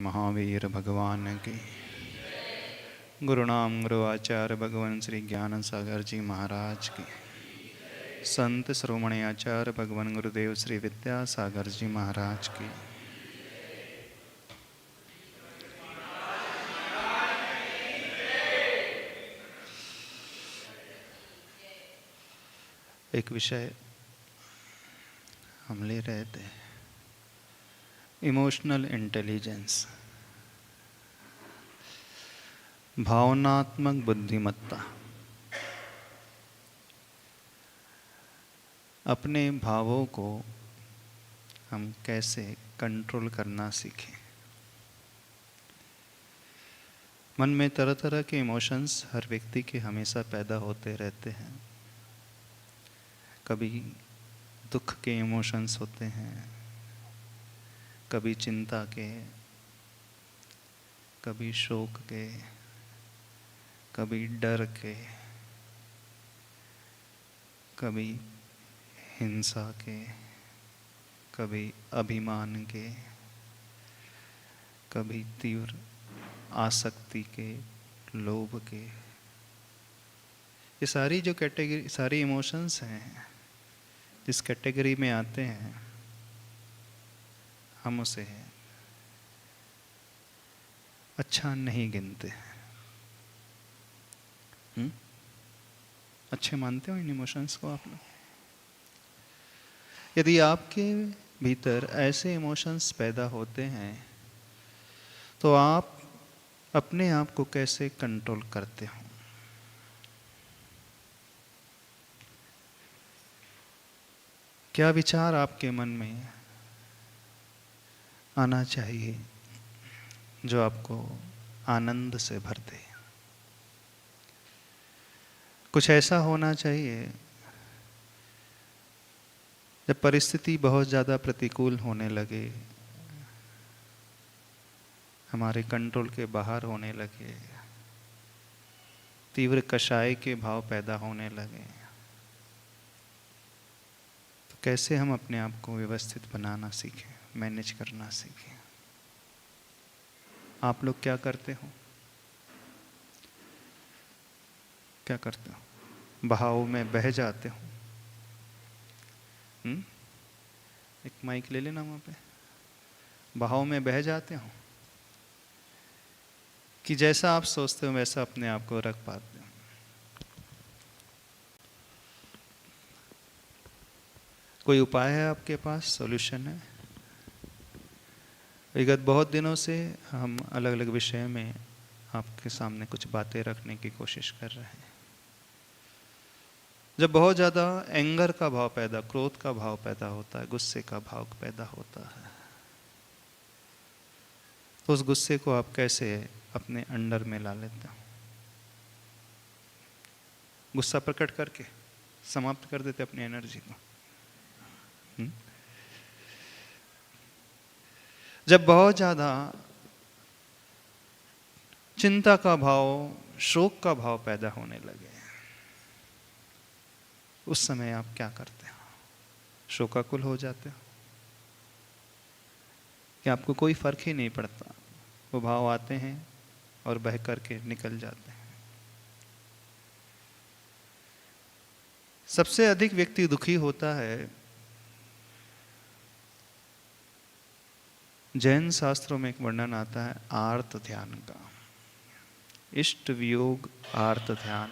महावीर भगवान की। गुरुनाम गुरु आचार्य भगवान श्री ज्ञान सागर जी महाराज की। संत श्रोमणी आचार्य भगवान गुरुदेव श्री विद्यासागर जी महाराज की। एक विषय हम ले रहे थे, इमोशनल इंटेलिजेंस, भावनात्मक बुद्धिमत्ता। अपने भावों को हम कैसे कंट्रोल करना सीखें। मन में तरह तरह के इमोशंस हर व्यक्ति के हमेशा पैदा होते रहते हैं। कभी दुख के इमोशंस होते हैं, कभी चिंता के, कभी शोक के, कभी डर के, कभी हिंसा के, कभी अभिमान के, कभी तीव्र आसक्ति के, लोभ के। ये सारी जो कैटेगरी, सारी इमोशंस हैं, जिस कैटेगरी में आते हैं, हम उसे अच्छा नहीं गिनते। अच्छे मानते हो इन इमोशंस को आप लोग? यदि आपके भीतर ऐसे इमोशंस पैदा होते हैं तो आप अपने आप को कैसे कंट्रोल करते हो? क्या विचार आपके मन में आना चाहिए जो आपको आनंद से भर दे? कुछ ऐसा होना चाहिए जब परिस्थिति बहुत ज़्यादा प्रतिकूल होने लगे, हमारे कंट्रोल के बाहर होने लगे, तीव्र कषाय के भाव पैदा होने लगे, तो कैसे हम अपने आप को व्यवस्थित बनाना सीखें, मैनेज करना सीखें? आप लोग क्या करते हो? क्या करते हो? बहाव में बह जाते हो? एक माइक ले लेना वहाँ पे। बहाव में बह जाते हो कि जैसा आप सोचते हो वैसा अपने आप को रख पाते हो? कोई उपाय है आपके पास? सॉल्यूशन है? विगत बहुत दिनों से हम अलग अलग विषय में आपके सामने कुछ बातें रखने की कोशिश कर रहे हैं। जब बहुत ज़्यादा एंगर का भाव पैदा, क्रोध का भाव पैदा होता है, गुस्से का भाव पैदा होता है, तो उस गुस्से को आप कैसे अपने अंडर में ला लेते हो? गुस्सा प्रकट करके समाप्त कर देते अपनी एनर्जी को। जब बहुत ज़्यादा चिंता का भाव, शोक का भाव पैदा होने लगे, उस समय आप क्या करते हो? शोकाकुल हो जाते हो कि आपको कोई फर्क ही नहीं पड़ता? वो भाव आते हैं और बह करके निकल जाते हैं। सबसे अधिक व्यक्ति दुखी होता है, जैन शास्त्रों में एक वर्णन आता है आर्त ध्यान का। इष्ट वियोग आर्त ध्यान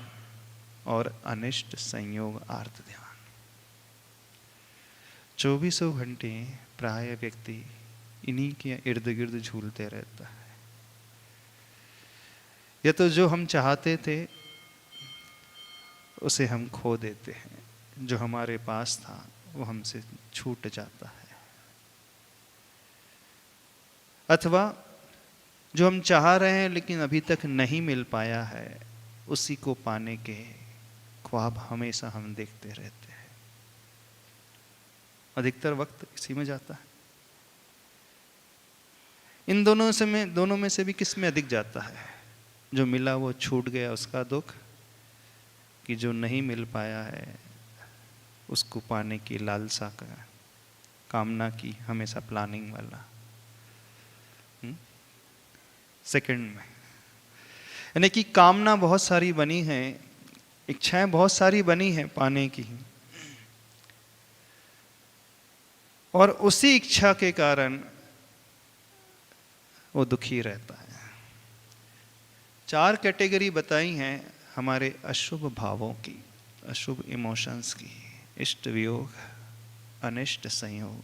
और अनिष्ट संयोग आर्त ध्यान। 24 घंटे प्राय व्यक्ति इन्हीं के इर्द गिर्द झूलते रहता है। या तो जो हम चाहते थे उसे हम खो देते हैं, जो हमारे पास था वो हमसे छूट जाता है, अथवा जो हम चाह रहे हैं लेकिन अभी तक नहीं मिल पाया है, उसी को पाने के ख्वाब हमेशा हम देखते रहते हैं। अधिकतर वक्त इसी में जाता है। इन दोनों में से भी किस में अधिक जाता है? जो मिला वो छूट गया उसका दुख, कि जो नहीं मिल पाया है उसको पाने की लालसा का, कामना की, हमेशा प्लानिंग वाला? सेकंड में। यानी कि कामना बहुत सारी बनी है, इच्छाएं बहुत सारी बनी हैं पाने की, और उसी इच्छा के कारण वो दुखी रहता है। 4 कैटेगरी बताई हैं हमारे अशुभ भावों की, अशुभ इमोशंस की। इष्ट वियोग, अनिष्ट संयोग,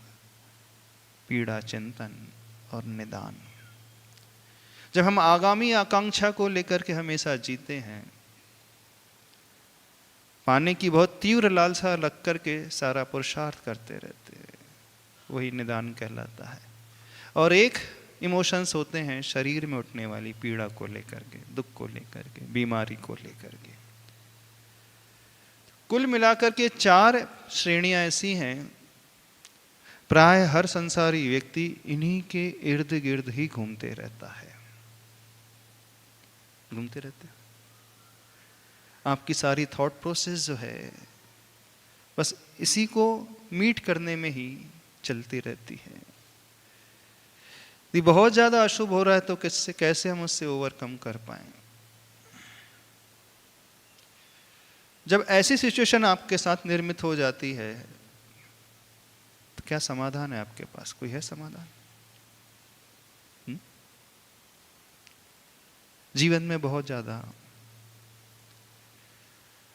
पीड़ा चिंतन और निदान। जब हम आगामी आकांक्षा को लेकर के हमेशा जीते हैं, पाने की बहुत तीव्र लालसा लग करके सारा पुरुषार्थ करते रहते हैं, वही निदान कहलाता है। और एक इमोशंस होते हैं शरीर में उठने वाली पीड़ा को लेकर के, दुख को लेकर के, बीमारी को लेकर के। कुल मिलाकर के 4 श्रेणियां ऐसी हैं, प्राय हर संसारी व्यक्ति इन्हीं के इर्द गिर्द ही घूमते रहता है, घूमते रहते हैं। आपकी सारी थॉट प्रोसेस जो है बस इसी को मीट करने में ही चलती रहती है। यदि बहुत ज्यादा अशुभ हो रहा है तो कैसे हम उससे ओवरकम कर पाएं। जब ऐसी सिचुएशन आपके साथ निर्मित हो जाती है तो क्या समाधान है आपके पास? कोई है समाधान? जीवन में बहुत ज्यादा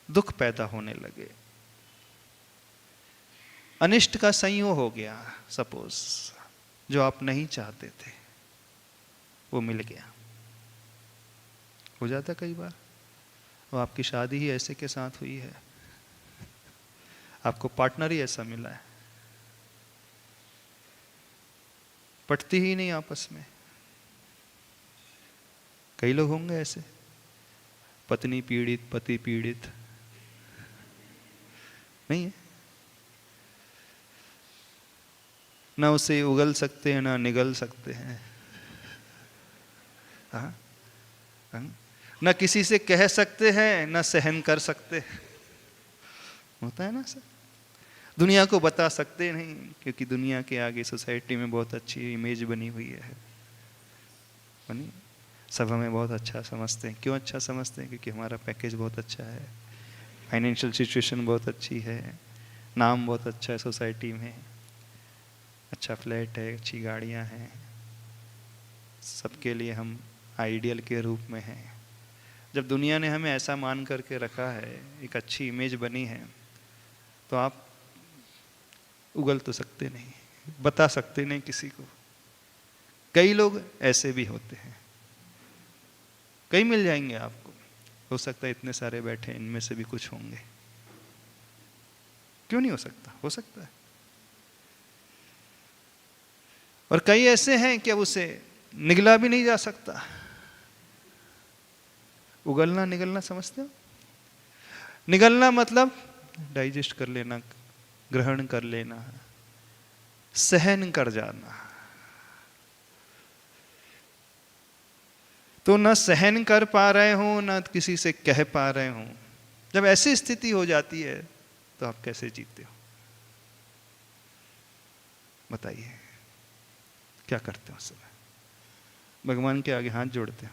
दुख पैदा होने लगे, अनिष्ट का संयोग हो गया, सपोज जो आप नहीं चाहते थे वो मिल गया। हो जाता कई बार। वो आपकी शादी ही ऐसे के साथ हुई है, आपको पार्टनर ही ऐसा मिला है, पटती ही नहीं आपस में। कई लोग होंगे ऐसे, पत्नी पीड़ित, पति पीड़ित। नहीं है ना, उसे उगल सकते हैं ना निगल सकते हैं। हाँ? ना किसी से कह सकते हैं ना सहन कर सकते हैं। होता है ना सर। दुनिया को बता सकते नहीं, क्योंकि दुनिया के आगे सोसाइटी में बहुत अच्छी इमेज बनी हुई है, बनी। सब हमें बहुत अच्छा समझते हैं। क्यों अच्छा समझते हैं? क्योंकि हमारा पैकेज बहुत अच्छा है, फाइनेंशियल सिचुएशन बहुत अच्छी है, नाम बहुत अच्छा है सोसाइटी में, अच्छा फ्लैट है, अच्छी गाड़ियां हैं, सबके लिए हम आइडियल के रूप में हैं। जब दुनिया ने हमें ऐसा मान करके रखा है, एक अच्छी इमेज बनी है, तो आप उगल तो सकते नहीं, बता सकते नहीं किसी को। कई लोग ऐसे भी होते हैं, कई मिल जाएंगे आपको। हो सकता है इतने सारे बैठे इनमें से भी कुछ होंगे। क्यों नहीं हो सकता? हो सकता है। और कई ऐसे हैं कि अब उसे निगला भी नहीं जा सकता। उगलना निगलना समझते हो? निगलना मतलब डाइजेस्ट कर लेना, ग्रहण कर लेना, सहन कर जाना। तो न सहन कर पा रहे हो, न किसी से कह पा रहे हो। जब ऐसी स्थिति हो जाती है तो आप कैसे जीते हो? बताइए, क्या करते हो उस समय? भगवान के आगे हाथ जोड़ते हो,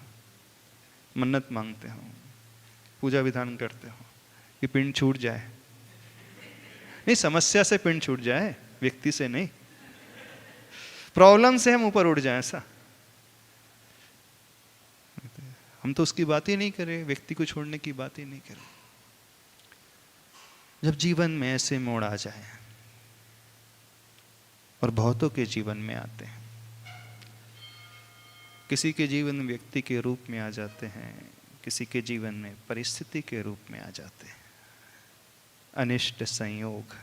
मन्नत मांगते हो, पूजा विधान करते हो कि पिंड छूट जाए? नहीं, समस्या से पिंड छूट जाए, व्यक्ति से नहीं। प्रॉब्लम से हम ऊपर उठ जाए, ऐसा। हम तो उसकी बात ही नहीं करें, व्यक्ति को छोड़ने की बात ही नहीं करें। जब जीवन में ऐसे मोड़ आ जाए, और बहुतों के जीवन में आते हैं, किसी के जीवन में व्यक्ति के रूप में आ जाते हैं, किसी के जीवन में परिस्थिति के रूप में आ जाते हैं। अनिष्ट संयोग,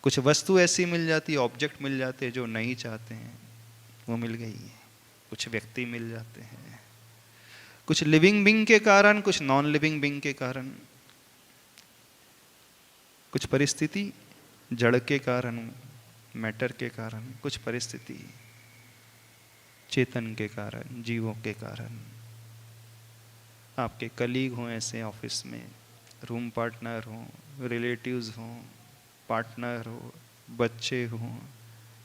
कुछ वस्तु ऐसी मिल जाती, ऑब्जेक्ट मिल जाते जो नहीं चाहते हैं, वो मिल गई। कुछ व्यक्ति मिल जाते हैं, कुछ लिविंग बीइंग के कारण, कुछ नॉन लिविंग बीइंग के कारण, कुछ परिस्थिति जड़ के कारण, मैटर के कारण, कुछ परिस्थिति चेतन के कारण, जीवों के कारण। आपके कलीग हों ऐसे ऑफिस में, रूम पार्टनर हों, रिलेटिव्स हों, पार्टनर हो, बच्चे हों,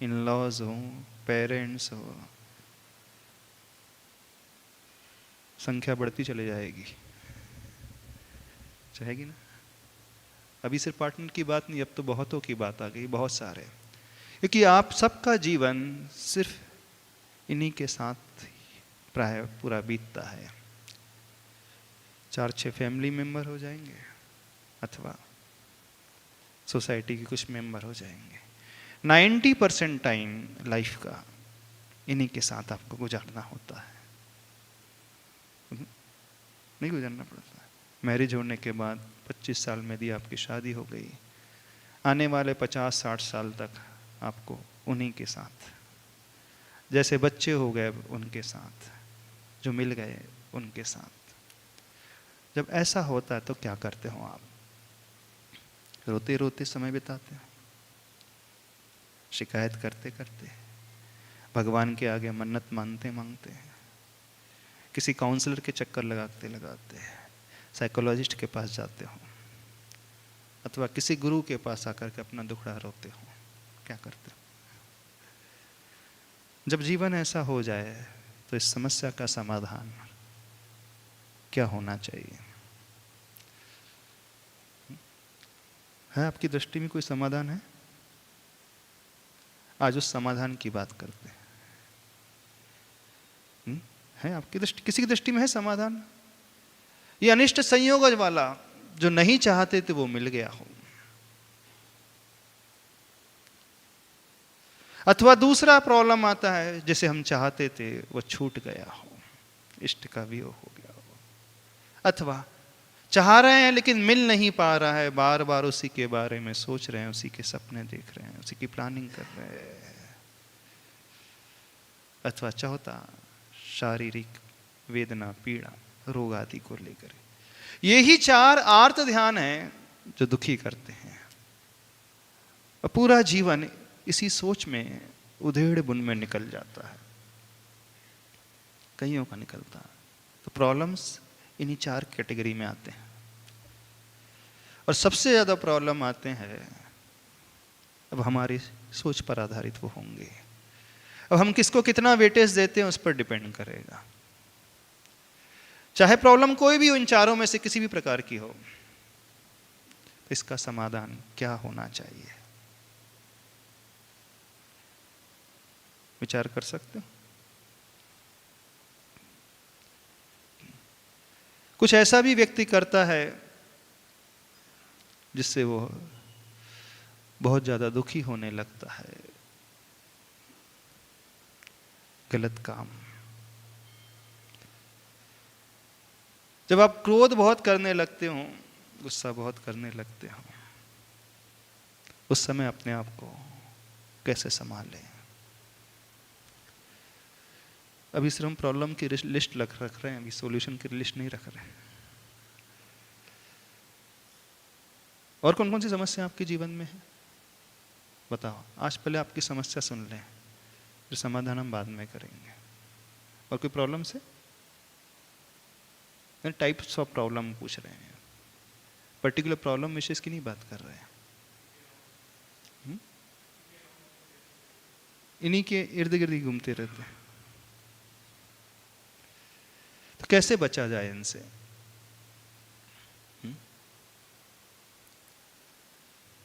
इन लॉज हों, पेरेंट्स हो, संख्या बढ़ती चली जाएगी, चाहेगी ना। अभी सिर्फ पार्टनर की बात नहीं, अब तो बहुतों की बात आ गई, बहुत सारे, क्योंकि आप सबका जीवन सिर्फ इन्हीं के साथ प्राय पूरा बीतता है। 4-6 फैमिली मेंबर हो जाएंगे अथवा सोसाइटी के कुछ मेंबर हो जाएंगे। 90% टाइम लाइफ का इन्हीं के साथ आपको गुजारना होता है, नहीं गुजारना पड़ता है। मैरिज होने के बाद 25 साल में यदि आपकी शादी हो गई, आने वाले 50-60 साल तक आपको उन्हीं के साथ, जैसे बच्चे हो गए उनके साथ, जो मिल गए उनके साथ। जब ऐसा होता है तो क्या करते हो आप? रोते रोते समय बिताते हो, शिकायत करते करते, भगवान के आगे मन्नत मांगते मांगते, किसी काउंसलर के चक्कर लगाते लगाते, साइकोलॉजिस्ट के पास जाते हो, अथवा किसी गुरु के पास आकर के अपना दुखड़ा रोते हो, क्या करते हो? जब जीवन ऐसा हो जाए तो इस समस्या का समाधान क्या होना चाहिए? है आपकी दृष्टि में कोई समाधान है? आज उस समाधान की बात करते हैं। है आपकी दृष्टि, किसी की दृष्टि में है समाधान? ये अनिष्ट संयोग वाला जो नहीं चाहते थे वो मिल गया हो, अथवा दूसरा प्रॉब्लम आता है जिसे हम चाहते थे वो छूट गया हो, इष्ट का वियोग हो गया हो, अथवा चाह रहे हैं लेकिन मिल नहीं पा रहा है, बार बार उसी के बारे में सोच रहे हैं, उसी के सपने देख रहे हैं, उसी की प्लानिंग कर रहे हैं, अथवा चौथा शारीरिक वेदना, पीड़ा, रोग आदि को लेकर। यही 4 आर्त ध्यान है जो दुखी करते हैं, और पूरा जीवन इसी सोच में उधेड़ बुन में निकल जाता है, कईयों का निकलता है। तो प्रॉब्लम्स इन्हीं 4 कैटेगरी में आते हैं, और सबसे ज्यादा प्रॉब्लम आते हैं अब हमारी सोच पर आधारित वो होंगे। अब हम किसको कितना वेटेज देते हैं उस पर डिपेंड करेगा। चाहे प्रॉब्लम कोई भी इन 4 में से किसी भी प्रकार की हो, तो इसका समाधान क्या होना चाहिए? विचार कर सकते हो? कुछ ऐसा भी व्यक्ति करता है जिससे वो बहुत ज्यादा दुखी होने लगता है, गलत काम। जब आप क्रोध बहुत करने लगते हो, गुस्सा बहुत करने लगते हो, उस समय अपने आप को कैसे संभालें? अभी सिर्फ हम प्रॉब्लम की लिस्ट रख रहे हैं, अभी सॉल्यूशन की लिस्ट नहीं रख रहे हैं। और कौन कौन सी समस्या आपके जीवन में है बताओ। आज पहले आपकी समस्या सुन लें, फिर समाधान हम बाद में करेंगे। और कोई प्रॉब्लम से? टाइप्स ऑफ प्रॉब्लम पूछ रहे हैं, पर्टिकुलर प्रॉब्लम विशेष की नहीं बात कर रहे हैं। इन्हीं के इर्द गिर्द ही घूमते रहते हैं। तो कैसे बचा जाए इनसे?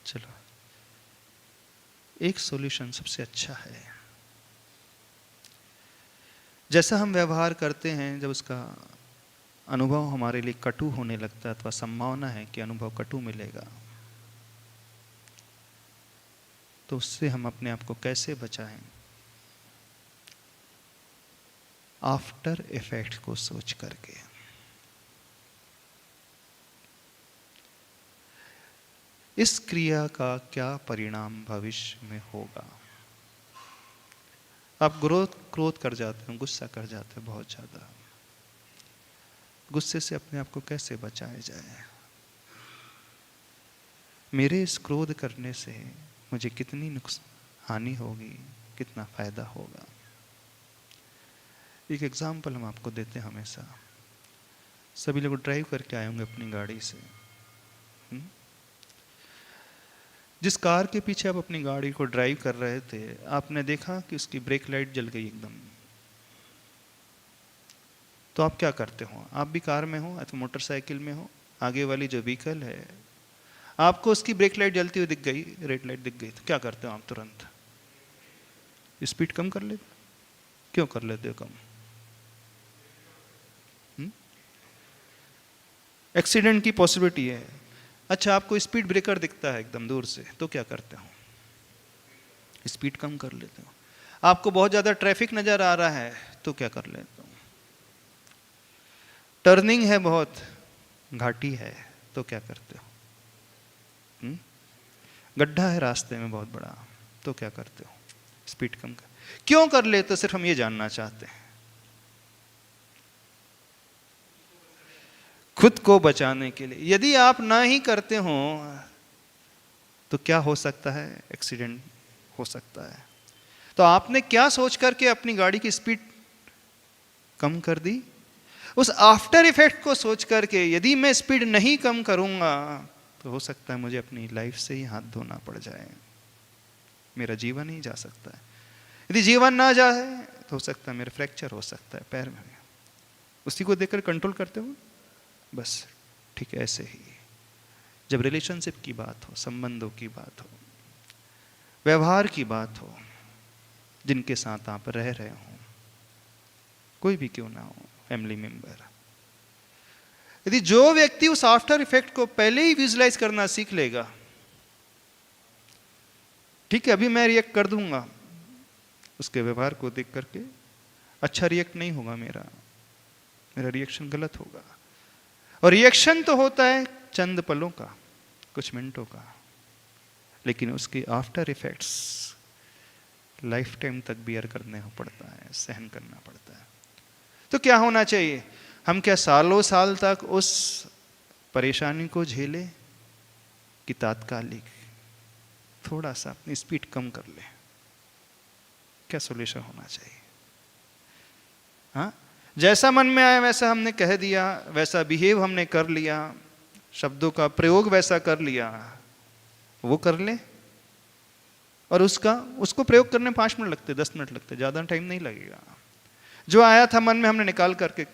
चलो, एक सॉल्यूशन सबसे अच्छा है। जैसा हम व्यवहार करते हैं, जब उसका अनुभव हमारे लिए कटु होने लगता है, अथवा संभावना है कि अनुभव कटु मिलेगा, तो उससे हम अपने आप को कैसे बचाएं? आफ्टर इफेक्ट को सोच करके। इस क्रिया का क्या परिणाम भविष्य में होगा? आप क्रोध कर जाते हो, गुस्सा कर जाते हो बहुत ज्यादा। गुस्से से अपने आप को कैसे बचाया जाए? मेरे इस क्रोध करने से मुझे कितनी हानि होगी, कितना फायदा होगा? एक एग्जाम्पल हम आपको देते हैं हमेशा। सभी लोग ड्राइव करके आए होंगे अपनी गाड़ी से। जिस कार के पीछे आप अपनी गाड़ी को ड्राइव कर रहे थे, आपने देखा कि उसकी ब्रेक लाइट जल गई एकदम। तो आप क्या करते हो? आप भी कार में हो अथवा मोटरसाइकिल में हो, आगे वाली जो व्हीकल है आपको उसकी ब्रेक लाइट जलती हुई दिख गई, रेड लाइट दिख गई, तो क्या करते हो आप? तुरंत स्पीड कम कर लेते। क्यों कर लेते हो कम? एक्सीडेंट की पॉसिबिलिटी है। अच्छा, आपको स्पीड ब्रेकर दिखता है एकदम दूर से, तो क्या करते हो? स्पीड कम कर लेते हो। आपको बहुत ज्यादा ट्रैफिक नजर आ रहा है, तो क्या कर लेते हो? टर्निंग है, बहुत घाटी है, तो क्या करते हो? गड्ढा है रास्ते में बहुत बड़ा, तो क्या करते हो? स्पीड कम कर। क्यों कर लेते हो? सिर्फ हम ये जानना चाहते हैं। खुद को बचाने के लिए। यदि आप ना ही करते हो तो क्या हो सकता है? एक्सीडेंट हो सकता है। तो आपने क्या सोच करके अपनी गाड़ी की स्पीड कम कर दी? उस आफ्टर इफेक्ट को सोच करके, यदि मैं स्पीड नहीं कम करूंगा तो हो सकता है मुझे अपनी लाइफ से ही हाथ धोना पड़ जाए, मेरा जीवन ही जा सकता है। यदि जीवन ना जाए तो हो सकता है मेरा फ्रैक्चर हो सकता है पैर में। उसी को देखकर कंट्रोल करते हो बस। ठीक ऐसे ही जब रिलेशनशिप की बात हो, संबंधों की बात हो, व्यवहार की बात हो, जिनके साथ आप रह रहे हो, कोई भी क्यों ना हो, फैमिली मेंबर, यदि जो व्यक्ति उस आफ्टर इफेक्ट को पहले ही विजुलाइज करना सीख लेगा, ठीक है अभी मैं रिएक्ट कर दूंगा, उसके व्यवहार को देख करके अच्छा रिएक्ट नहीं होगा, मेरा रिएक्शन गलत होगा। और रिएक्शन तो होता है चंद पलों का, कुछ मिनटों का, लेकिन उसके आफ्टर इफेक्ट्स लाइफ टाइम तक बियर करने को पड़ता है, सहन करना पड़ता है। तो क्या होना चाहिए? हम क्या सालों साल तक उस परेशानी को झेले कि तात्कालिक थोड़ा सा अपनी स्पीड कम कर ले? क्या सॉल्यूशन होना चाहिए? हाँ, जैसा मन में आया वैसा हमने कह दिया, वैसा बिहेव हमने कर लिया, शब्दों का प्रयोग वैसा कर लिया, वो कर ले। और उसको प्रयोग करने 5 मिनट लगते, 10 मिनट लगते, ज्यादा टाइम नहीं लगेगा। जो आया था मन में हमने निकाल करके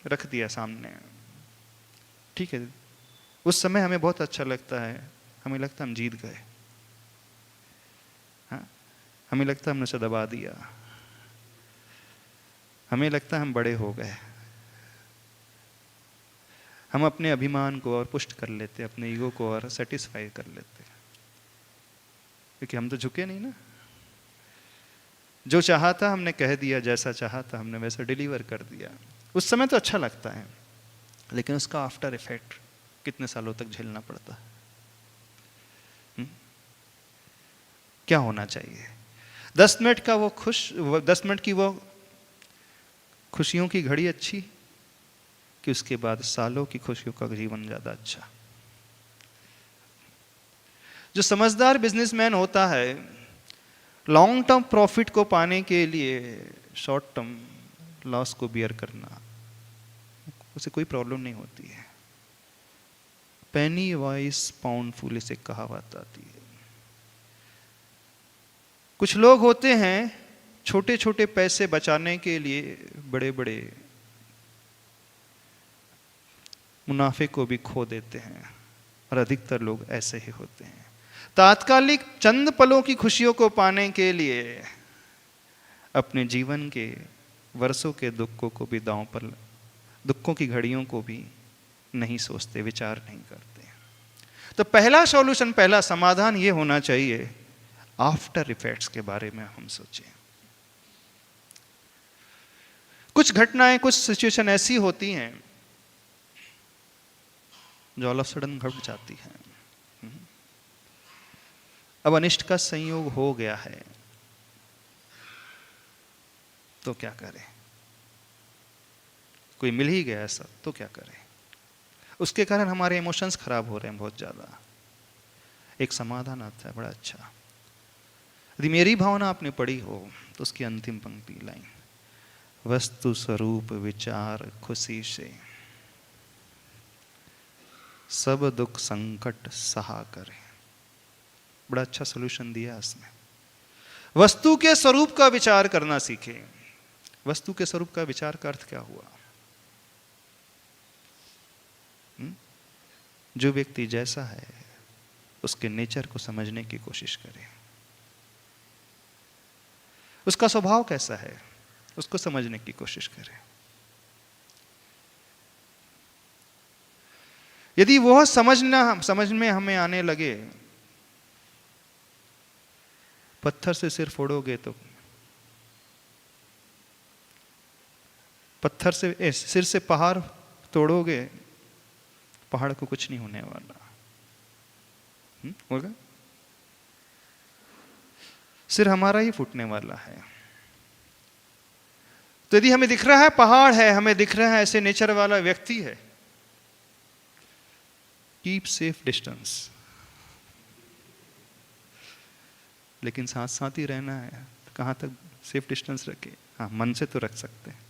रख दिया सामने, ठीक है। उस समय हमें बहुत अच्छा लगता है, हमें लगता है हम जीत गए, हाँ? हमें लगता है हमने उसे दबा दिया, हमें लगता है हम बड़े हो गए। हम अपने अभिमान को और पुष्ट कर लेते, अपने ईगो को और सेटिस्फाई कर लेते, क्योंकि हम तो झुके नहीं ना। जो चाहा था हमने कह दिया, जैसा चाहा था हमने वैसा डिलीवर कर दिया। उस समय तो अच्छा लगता है, लेकिन उसका आफ्टर इफेक्ट कितने सालों तक झेलना पड़ता है। क्या होना चाहिए? 10 मिनट का 10 मिनट की वो खुशियों की घड़ी अच्छी, कि उसके बाद सालों की खुशियों का जीवन ज्यादा अच्छा। जो समझदार बिजनेसमैन होता है, लॉन्ग टर्म प्रॉफिट को पाने के लिए शॉर्ट टर्म लॉस को बियर करना, उसे कोई प्रॉब्लम नहीं होती है। पेनी वाइज पाउंड फूलिश एक कहावत आती है। कुछ लोग होते हैं छोटे छोटे पैसे बचाने के लिए बड़े बड़े मुनाफे को भी खो देते हैं, और अधिकतर लोग ऐसे ही होते हैं। तात्कालिक चंद पलों की खुशियों को पाने के लिए अपने जीवन के वर्षों के दुखों को भी दांव पर, दुखों की घड़ियों को भी नहीं सोचते, विचार नहीं करते। तो पहला सॉल्यूशन, पहला समाधान ये होना चाहिए, आफ्टर इफेक्ट्स के बारे में हम सोचें। कुछ घटनाएं, कुछ सिचुएशन ऐसी होती हैं जो ऑल ऑफ सडन घट जाती हैं। अब अनिष्ट का संयोग हो गया है, तो क्या करें? कोई मिल ही गया ऐसा, तो क्या करें? उसके कारण हमारे इमोशंस खराब हो रहे हैं बहुत ज्यादा। एक समाधान आता है बड़ा अच्छा। यदि मेरी भावना आपने पढ़ी हो तो उसकी अंतिम पंक्ति लाइन, वस्तु स्वरूप विचार खुशी से सब दुख संकट सहा करे। बड़ा अच्छा सॉल्यूशन दिया उसने। वस्तु के स्वरूप का विचार करना सीखे। वस्तु के स्वरूप का विचार का अर्थ क्या हुआ? जो व्यक्ति जैसा है उसके नेचर को समझने की कोशिश करें। उसका स्वभाव कैसा है उसको समझने की कोशिश करें। यदि वह समझ में हमें आने लगे, पत्थर से सिर फोड़ोगे तो पत्थर से सिर से पहाड़ तोड़ोगे, पहाड़ को कुछ नहीं होने वाला। होगा? सिर हमारा ही फूटने वाला है। तो यदि हमें दिख रहा है पहाड़ है, हमें दिख रहा है ऐसे नेचर वाला व्यक्ति है, कीप सेफ डिस्टेंस। लेकिन साथ साथ ही रहना है, तो कहां तक सेफ डिस्टेंस रखे? हाँ, मन से तो रख सकते हैं।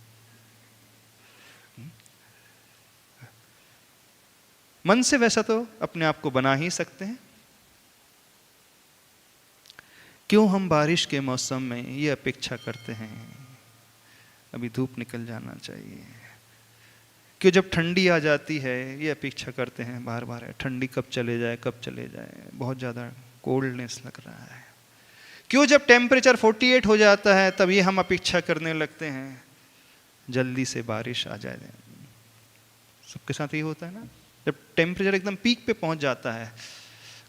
मन से वैसा तो अपने आप को बना ही सकते हैं। क्यों हम बारिश के मौसम में ये अपेक्षा करते हैं अभी धूप निकल जाना चाहिए? क्यों जब ठंडी आ जाती है ये अपेक्षा करते हैं बार बार, ठंडी कब चले जाए, कब चले जाए, बहुत ज़्यादा कोल्डनेस लग रहा है। क्यों जब टेम्परेचर 48 हो जाता है तब ये हम अपेक्षा करने लगते हैं जल्दी से बारिश आ जाए। सबके साथ ये होता है ना, जब टेम्परेचर एकदम पीक पे पहुंच जाता है,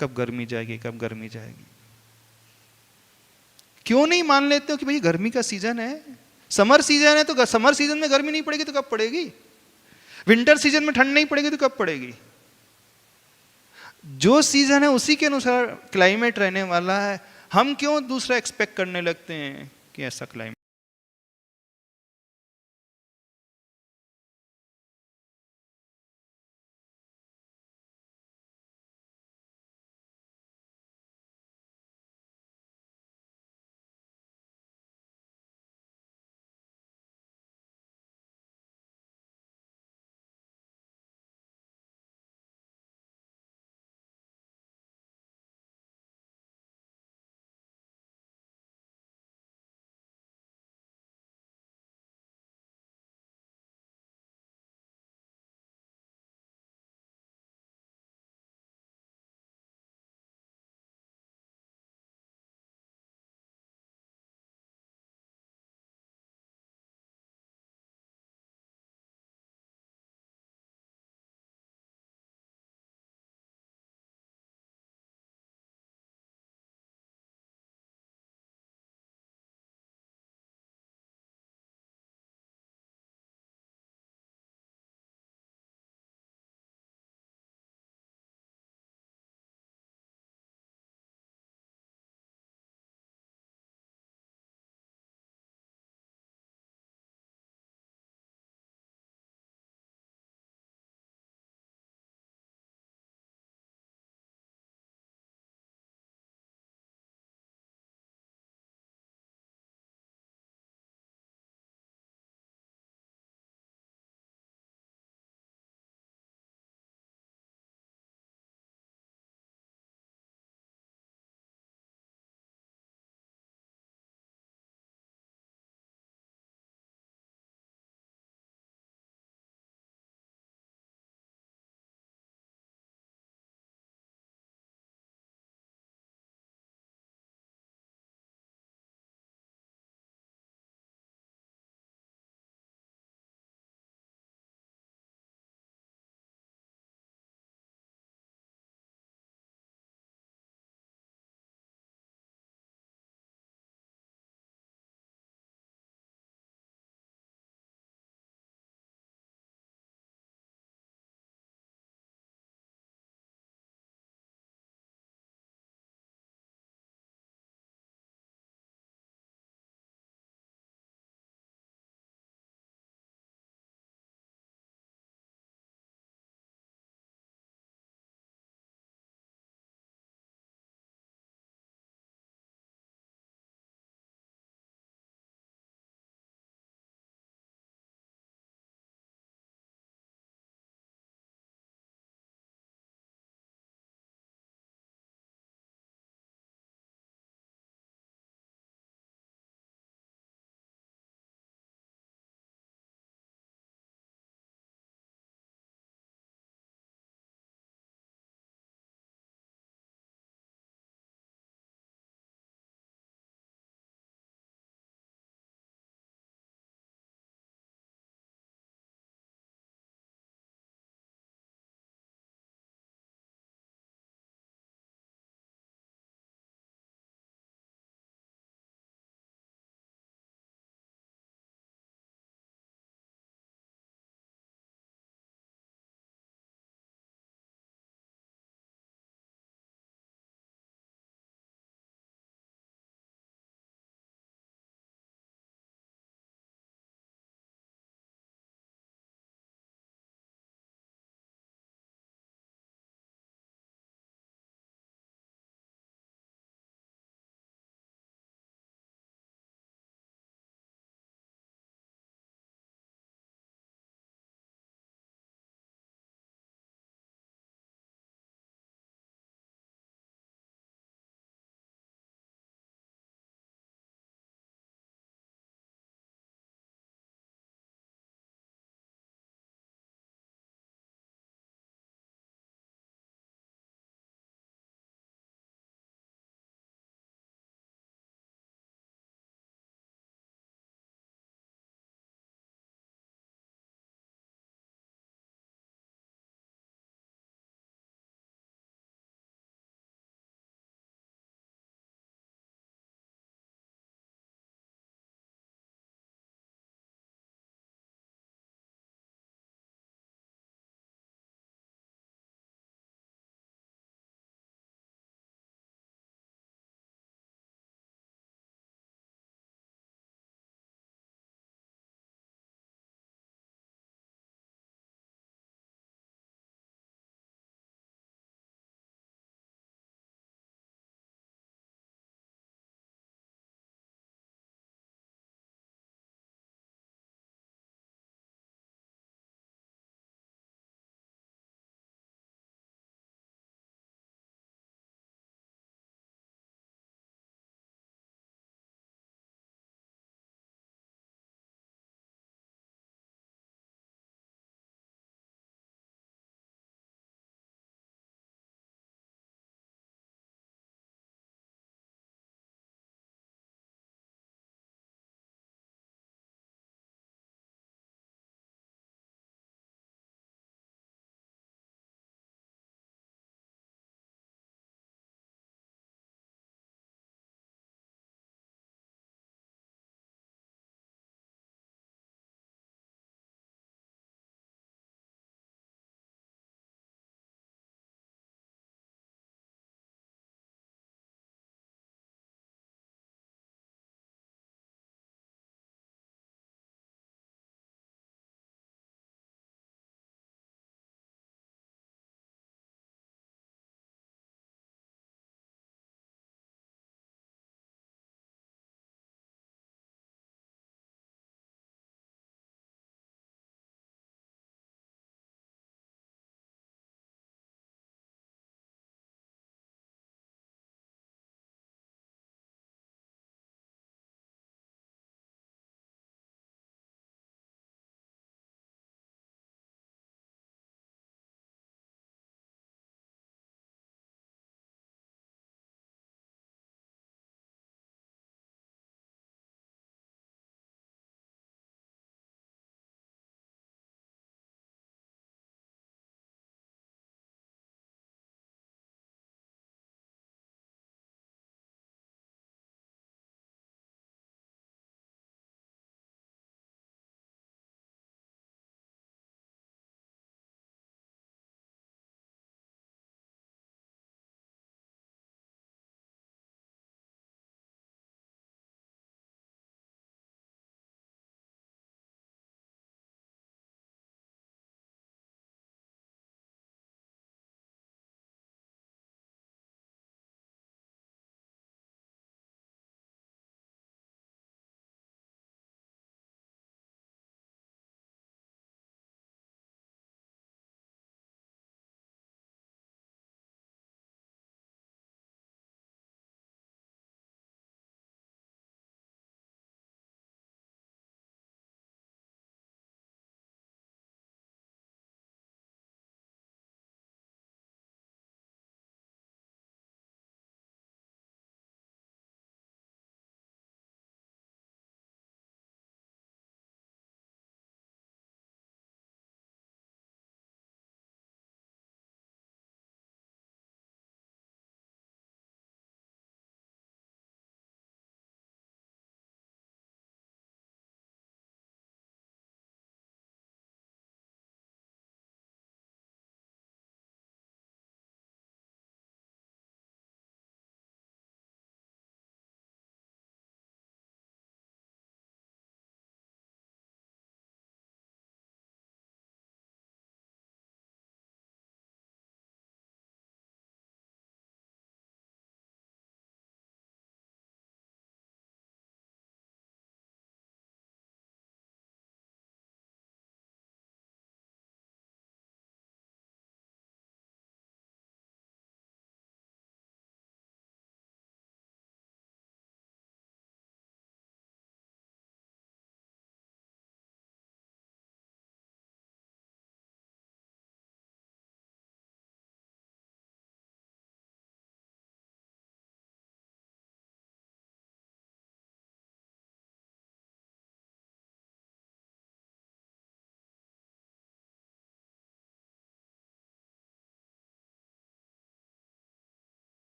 कब गर्मी जाएगी, कब गर्मी जाएगी। क्यों नहीं मान लेते हो कि भाई गर्मी का सीजन है, समर सीजन है, तो समर सीजन में गर्मी नहीं पड़ेगी तो कब पड़ेगी? विंटर सीजन में ठंड नहीं पड़ेगी तो कब पड़ेगी? जो सीजन है उसी के अनुसार क्लाइमेट रहने वाला है। हम क्यों दूसरा एक्सपेक्ट करने लगते हैं कि ऐसा क्लाइमेट